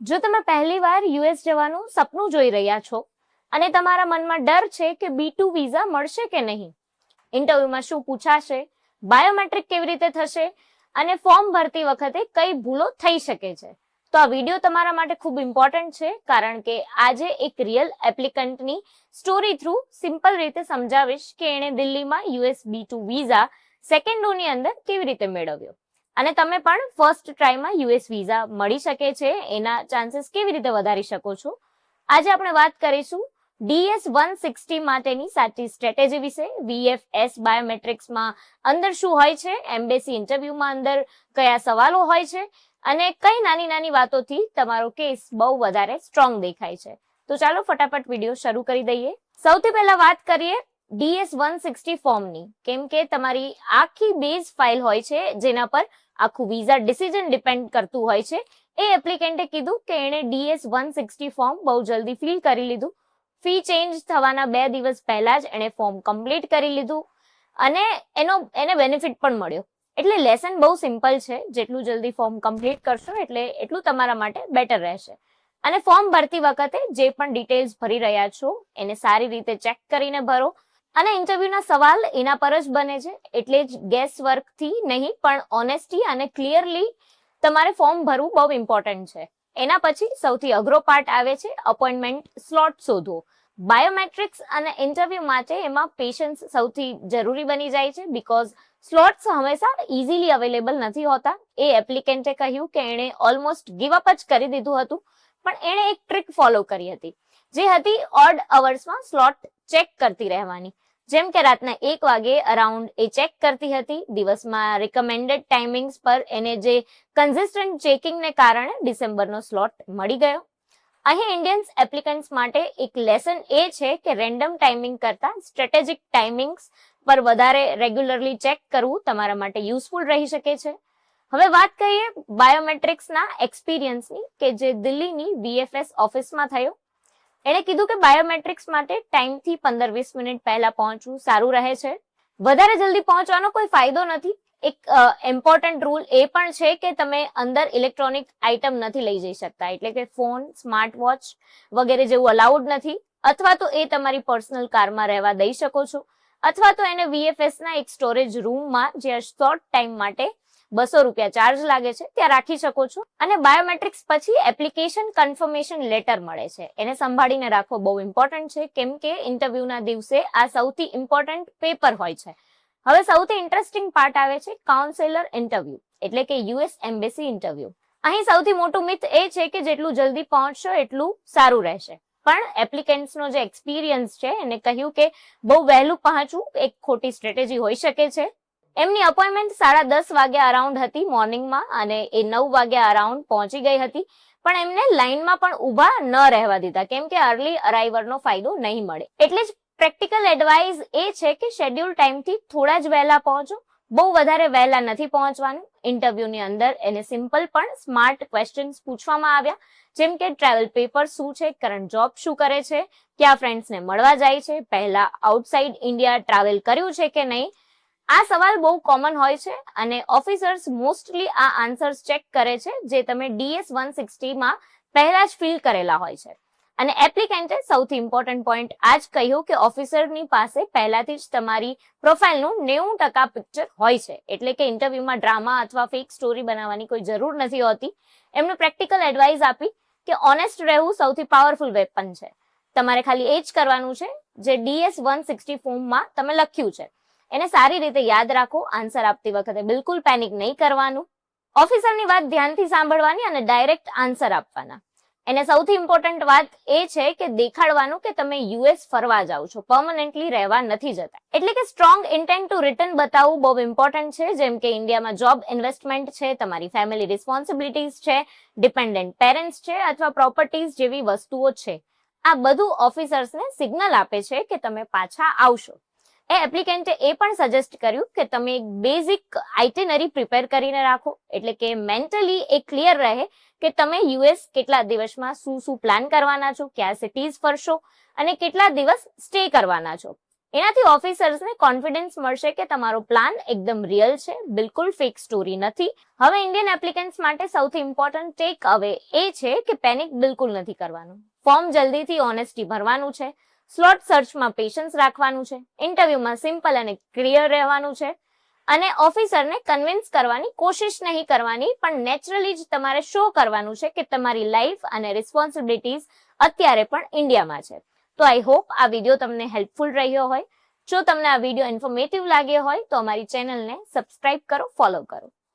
જો તમે પહેલીવાર યુએસ જવાનું સપનું જોઈ રહ્યા છો અને તમારા મનમાં ડર છે કે B2 વિઝા મળશે કે નહીં, ઇન્ટરવ્યુમાં શું પૂછાશે, બાયોમેટ્રિક કેવી રીતે થશે અને ફોર્મ ભરતી વખતે કઈ ભૂલો થઈ શકે છે, તો આ વિડીયો તમારા માટે ખૂબ ઇમ્પોર્ટન્ટ છે, કારણ કે આજે એક રિયલ એપ્લિકન્ટની સ્ટોરી થ્રુ સિમ્પલ રીતે સમજાવીશ કે એણે દિલ્હીમાં યુએસ B2 વિઝા સેકન્ડોની અંદર કેવી રીતે મેળવ્યો અને તમે પણ ફર્સ્ટ ટ્રાયમાં યુએસ વિઝા મળી શકે છે એના ચાન્સીસ કેવી રીતે વધારી શકો છો. આજે આપણે વાત કરીશું DS-160 માટેની સાચી સ્ટ્રેટેજી વિશે, VFS બાયોમેટ્રિક્સમાં અંદર શું હોય છે, એમ્બેસી ઇન્ટરવ્યુમાં અંદર કયા સવાલો હોય છે અને કઈ નાની નાની વાતોથી તમારો કેસ બહુ વધારે સ્ટ્રોંગ દેખાય છે. તો ચાલો ફટાફટ વિડીયો શરૂ કરી દઈએ. સૌથી પહેલા વાત કરીએ DS-160 ફોર્મની, કેમ કે તમારી આખી બેઝ ફાઇલ હોય છે જેના પર આખું વિઝા ડિસિઝન ડિપેન્ડ કરતું હોય છે. એ એપ્લિકેન્ટે કીધું કે એણે DS-160 ફોર્મ બહુ જલ્દી ફિલ કરી લીધું. ફી ચેન્જ થવાના 2 દિવસ પહેલા જ એણે ફોર્મ કમ્પ્લીટ કરી લીધું અને એને બેનિફિટ પણ મળ્યો. એટલે લેસન બહુ સિમ્પલ છે, જેટલું જલ્દી ફોર્મ કમ્પ્લીટ કરશો એટલું તમારા માટે બેટર રહેશે. અને ફોર્મ ભરતી વખતે જે પણ ડિટેલ્સ ભરી રહ્યા છો એને સારી રીતે ચેક કરીને ભરો. અને ઇન્ટરવ્યુના સવાલ એના પર જ બને છે, એટલે જ ગેસ વર્કથી નહીં પણ ઓનેસ્ટી અને ક્લિયરલી તમારે ફોર્મ ભરવું બહુ ઇમ્પોર્ટન્ટ છે. એના પછી સૌથી અઘરો પાર્ટ આવે છે અપોઇન્ટમેન્ટ સ્લોટ શોધવો. બાયોમેટ્રિક્સ અને ઇન્ટરવ્યુ માટે એમાં પેશન્સ સૌથી જરૂરી બની જાય છે, બીકોઝ સ્લોટ્સ હંમેશા ઇઝીલી અવેલેબલ નથી હોતા. એ એપ્લિકેન્ટે કહ્યું કે એણે ઓલમોસ્ટ ગીવ અપ જ કરી દીધું હતું, પણ એણે એક ટ્રિક ફોલો કરી હતી, જે હતી ઓડ અવર્સમાં સ્લોટ ચેક કરતી રહેવાની. જેમ કે રાતના 1 વાગે અરાઉન્ડ એ ચેક કરતી હતી. દિવસમાં રિકમેન્ડેડ ટાઈમિંગ્સ પર એને જે કન્સિસ્ટન્ટ ચેકિંગને કારણે ડિસેમ્બરનો સ્લોટ મળી ગયો. અહીં ઇન્ડિયન્સ એપ્લિકન્ટ્સ માટે એક લેસન એ છે કે રેન્ડમ ટાઈમિંગ કરતા સ્ટ્રેટેજિક ટાઈમિંગ્સ પર વધારે રેગ્યુલરલી ચેક કરવું તમારા માટે યુઝફુલ રહી શકે છે. હવે વાત કરીએ બાયોમેટ્રિક્સના એક્સપિરિયન્સની, કે જે દિલ્હીની VFS ઓફિસમાં થયો. એણે કીધું કે બાયોમેટ્રિક્સ માટે ટાઈમથી 15-20 મિનિટ પહેલા પહોંચવું સારું રહે છે. વધારે જલ્દી પહોંચવાનો કોઈ ફાયદો નથી. એક ઇમ્પોર્ટન્ટ રૂલ એ પણ છે કે તમે અંદર ઇલેક્ટ્રોનિક આઇટમ નથી લઈ જઈ શકતા, એટલે કે ફોન, સ્માર્ટ વોચ વગેરે જેવું અલાઉડ નથી. અથવા તો એ તમારી પર્સનલ કારમાં રહેવા દઈ શકો છો, અથવા તો એને VFS ના એક સ્ટોરેજ રૂમમાં, જ્યાં શોર્ટ ટાઈમ માટે ₹200 ચાર્જ લાગે છે, ત્યાં રાખી શકો છો. અને બાયોમેટ્રિક્સ પછી એપ્લિકેશન કન્ફર્મેશન લેટર મળે છે, એને સંભાળીને રાખવો બહુ ઇમ્પોર્ટન્ટ છે, કેમ કે ઇન્ટરવ્યુના દિવસે આ સૌથી ઇમ્પોર્ટન્ટ પેપર હોય છે. હવે સૌથી ઇન્ટરેસ્ટિંગ પાર્ટ આવે છે કાઉન્સેલર ઇન્ટરવ્યુ, એટલે કે US એમ્બેસી ઇન્ટરવ્યુ. અહીં સૌથી મોટું મિથ એ છે કે જેટલું જલ્દી પહોંચશો એટલું સારું રહેશે, પણ એપ્લિકેન્ટ્સનો જે એક્સપિરિયન્સ છે એને કહ્યું કે બહુ વહેલું પહોંચવું એક ખોટી સ્ટ્રેટેજી હોઈ શકે છે. એમની અપોઇન્ટમેન્ટ 10:30 વાગ્યા અરાઉન્ડ હતી મોર્નિંગમાં, અને એ 9 વાગ્યા અરાઉન્ડ પહોંચી ગઈ હતી, પણ એમને લાઇનમાં પણ ઊભા ન રહેવા દીધા, કેમ કે અર્લી અરાઇવરનો ફાયદો નહીં મળે. એટલે જ પ્રેક્ટિકલ એડવાઇસ એ છે કે શેડ્યુલ ટાઈમથી થોડા જ વહેલા પહોંચો. બહુ વધારે વહેલા નથી પહોંચવાનું. ઇન્ટરવ્યુની અંદર એને સિમ્પલ પણ સ્માર્ટ ક્વેશ્ચન્સ પૂછવામાં આવ્યા, જેમ કે ટ્રાવેલ પેપર શું છે, કરંટ જોબ શું કરે છે, ક્યાં ફ્રેન્ડ્સને મળવા જાય છે, પહેલા આઉટસાઇડ ઇન્ડિયા ટ્રાવેલ કર્યું છે કે નહીં. આ સવાલ બહુ કોમન હોય છે અને ઓફિસર્સ મોસ્ટલી આ આન્સર્સ ચેક કરે છે, જે તમે DS-160 માં પહેલા જ ફિલ કરેલા હોય છે. અને એપ્લિકેન્ટે સૌથી ઇમ્પોર્ટન્ટ પોઈન્ટ આ જ કહ્યું કે ઓફિસરની પાસે પહેલાથી જ તમારી પ્રોફાઇલનું 90% પિક્ચર હોય છે, એટલે કે ઇન્ટરવ્યુમાં ડ્રામા અથવા ફેક સ્ટોરી બનાવવાની કોઈ જરૂર નથી હોતી. એમને પ્રેક્ટિકલ એડવાઇસ આપી કે ઓનેસ્ટ રહેવું સૌથી પાવરફુલ વેપન છે. તમારે ખાલી એ જ કરવાનું છે જે DS-160 ફોર્મમાં તમે લખ્યું છે. એને સારી રીતે યાદ રાખો. આન્સર આપતી વખતે બિલકુલ પેનિક નહીં કરવાનું. ઓફિસરની વાત ધ્યાનથી સાંભળવાની અને ડાયરેક્ટ આન્સર આપવાના. એને સૌથી ઇમ્પોર્ટન્ટ વાત એ છે કે દેખાડવાનું કે તમે US ફરવા જાઓ છો, પરમનન્ટલી રહેવા નથી જતા. એટલે કે સ્ટ્રોંગ ઇન્ટેન્ટ ટુ રિટર્ન બતાવવું બહુ ઇમ્પોર્ટન્ટ છે, જેમ કે ઇન્ડિયામાં જોબ ઇન્વેસ્ટમેન્ટ છે, તમારી ફેમિલી રિસ્પોન્સિબિલિટીઝ છે, ડિપેન્ડન્ટ પેરેન્ટ્સ છે અથવા પ્રોપર્ટીઝ જેવી વસ્તુઓ છે. આ બધું ઓફિસર્સને સિગ્નલ આપે છે કે તમે પાછા આવશો. એ એપ્લિકેન્ટે એ પણ સજેસ્ટ કર્યું કે તમે એક બેઝિક આઇટિનરી પ્રિપેર કરીને રાખો, એટલે કે મેન્ટલી એ ક્લિયર રહે કે તમે US કેટલા દિવસમાં શું પ્લાન કરવાના છો, કયા સિટીઝ ફરશો અને કેટલા દિવસ સ્ટે કરવાના છો. એનાથી ઓફિસર્સને કોન્ફિડન્સ મળશે કે તમારો પ્લાન એકદમ રિયલ છે, બિલકુલ ફેક સ્ટોરી નથી. હવે ઇન્ડિયન એપ્લિકન્ટ્સ માટે સૌથી ઇમ્પોર્ટન્ટ ટેક અવે એ છે કે પેનિક બિલકુલ નથી કરવાનું. ફોર્મ જલ્દીથી ઓનેસ્ટી ભરવાનું છે, સ્લોટ સર્ચમાં પેશન્સ રાખવાનું છે, ઇન્ટરવ્યુમાં સિમ્પલ અને ક્લિયર રહેવાનું છે, અને ઓફિસરને કન્વિન્સ કરવાની કોશિશ નહીં કરવાની, પણ નેચરલી જ તમારે શો કરવાનું છે કે તમારી લાઈફ અને રિસ્પોન્સિબિલિટીઝ અત્યારે પણ ઇન્ડિયામાં છે. તો આઈ હોપ આ વિડીયો તમને હેલ્પફુલ રહ્યો હોય. જો તમને આ વિડીયો ઇન્ફોર્મેટિવ લાગ્યો હોય તો અમારી ચેનલને સબસ્ક્રાઇબ કરો, ફોલો કરો.